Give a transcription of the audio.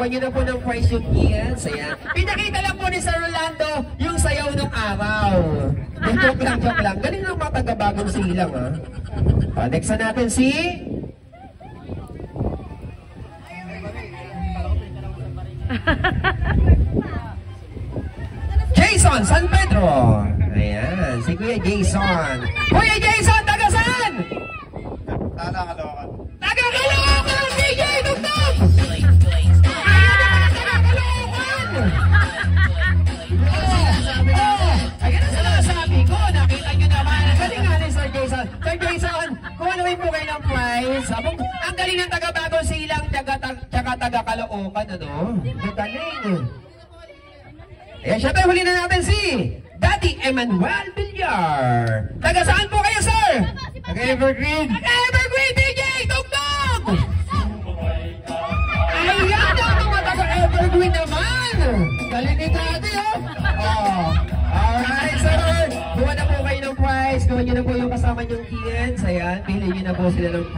Gawa nyo na po ng prize yung kids. Ayan. Pinakita lang po ni Sir Rolando yung sayaw ng araw. Joke lang. Galing lang mga taga-bagong silang, ha? Next na natin si... Jason San Pedro. Ayan, si Kuya Jason. Kuya Jason, taga saan? Taga Caloocan. Taga Caloocan, DJ Dugdug! Ayan ang sinasabi ko. Nakita nyo naman. Galing nga ni Sir Jason. Sir Jason, kumanuhin po kayo ng prize. Ang galing ng taga-bagong silang, tsaka taga-Caloocan, ano? Magaling. Ayan, syempre huli na natin si Daddy Emmanuel Villar. Taga saan po kayo, sir? Taga Evergreen. Taga Evergreen, DJ Dugdug! Ayan ang mga taga Evergreen naman. Galing ni Daddy, oh. Alright, sir. Kuha na po kayo ng prize. Kuha nyo na po yung kasama nyong kids. Ayan, pili nyo na po sila ng